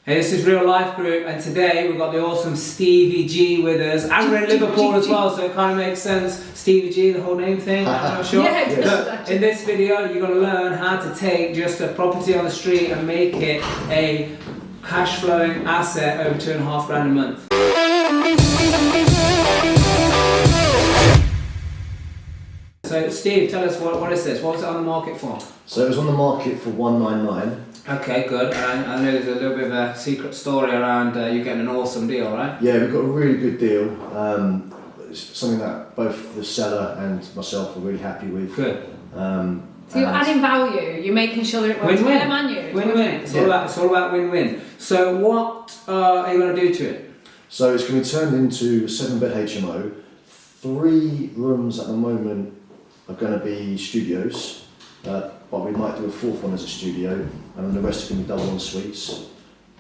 Hey, this is Real Life Group, and today we've got the awesome Stevie G with us, and we're in Liverpool as well, so it kind of makes sense. Stevie G, the whole name thing, I'm not sure. Yeah, in this video, you're going to learn how to take just a property on the street and make it a cash flowing asset over £2,500 a month. So Steve, tell us what is this? What was it on the market for? So it was on the market for 199. Okay, good. And I know there's a little bit of a secret story around you getting an awesome deal, right? Yeah, we got a really good deal. It's something that both the seller and myself are really happy with. Good. So you're adding value. You're making sure that it works for them and you. Win-win. It's all about win-win. So what are you going to do to it? So it's going to be turned into a 7-bed HMO. 3 rooms at the moment are going to be studios, but we might do a 4th one as a studio, and then the rest are going to be double en suites.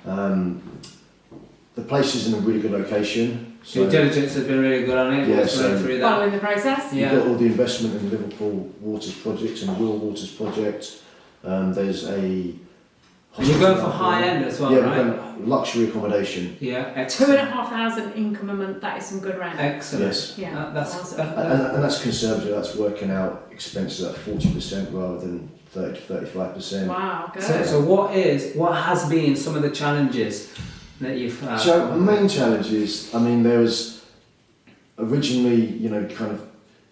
The place is in a really good location. So due diligence has been really good on it. Yeah, so following the process. You've got all the investment in the Liverpool Waters project and the Will Waters project. There's a. And you're going for high end as well, yeah, right? We're going luxury accommodation. Yeah, excellent. £2,500 income a month. That is some good rent. Excellent. Yes. Yeah, that's awesome. And that's conservative. That's working out expenses at 40% rather than 30 to 35%. Wow, good. So what has been some of the challenges that you've had? So the main challenge is, I mean, there was originally, kind of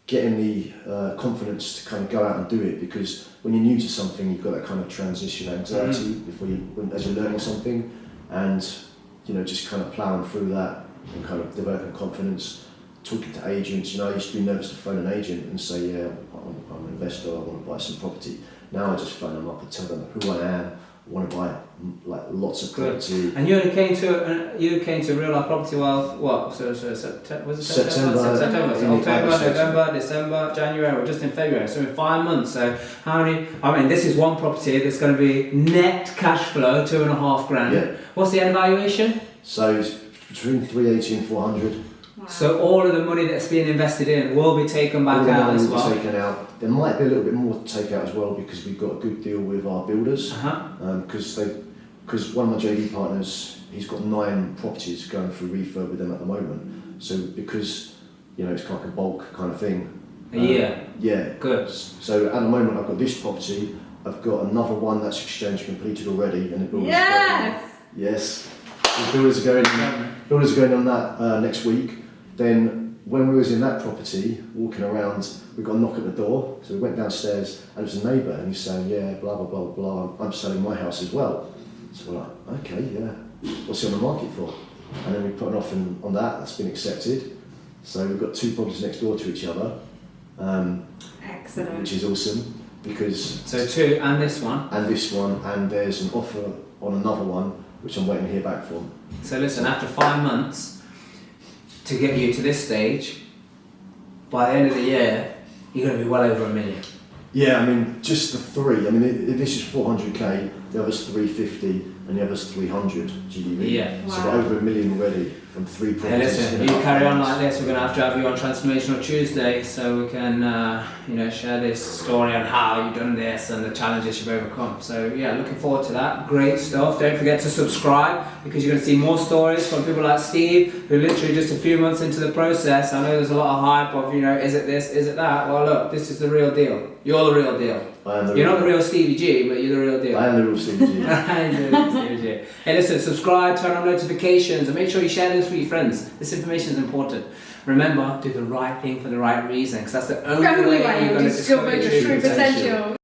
getting the confidence to kind of go out and do it, because when you're new to something, you've got that kind of transition anxiety as you're learning something, and just kind of ploughing through that and kind of developing confidence, talking to agents. I used to be nervous to phone an agent and say, yeah, I'm an investor, I want to buy some property. Now I just phone them up and tell them who I am. I want to buy lots of property. And you only came to Real Life Property Wealth. What? So was it September? September, October, November, December, January. We're just in February. So in 5 months. So how many? I mean, this is one property that's going to be net cash flow £2,500. Yeah. What's the end valuation? So it's between 380 and 400. Wow. So all of the money that's being invested in will be taken back out as well. Taken out. There might be a little bit more to take out as well, because we've got a good deal with our builders. Because one of my JV partners, he's got 9 properties going through refurb with them at the moment. So because it's kind of like a bulk kind of thing. Yeah. Good. So at the moment I've got this property. I've got another one that's exchange completed already, and the builders. Yes. The builders are going on that next week. Then when we was in that property, walking around, we got a knock at the door. So we went downstairs, and it was a neighbour, and he's saying, yeah, blah, blah, blah, blah, I'm selling my house as well. So we're like, okay, yeah, what's it on the market for? And then we put an offer on that, that's been accepted. So we've got 2 properties next door to each other. Excellent. Which is awesome, because... So 2, and this one? And this one, and there's an offer on another one, which I'm waiting to hear back from. So listen, after 5 months, to get you to this stage, by the end of the year, you're going to be well over £1 million. Yeah, I mean, just the 3. I mean, this is 400k, the other's 350, and the other's 300 GDV. Yeah. So we're over £1 million already from 3 properties. Hey, listen, you carry on like this, we're going to have you on Transformational Tuesday, so we can, share this story on how you've done this and the challenges you've overcome. So yeah, looking forward to that. Great stuff. Don't forget to subscribe, because you're going to see more stories from people like Steve, who literally just a few months into the process. I know there's a lot of hype of, is it this, is it that? Well, look, this is the real deal. You're the real deal. You're not the real Stevie G, but you're the real deal. I am the real Stevie G. Hey, listen, subscribe, turn on notifications, and make sure you share this with your friends. This information is important. Remember, do the right thing for the right reason, because that's the only way you're going to discover your true potential.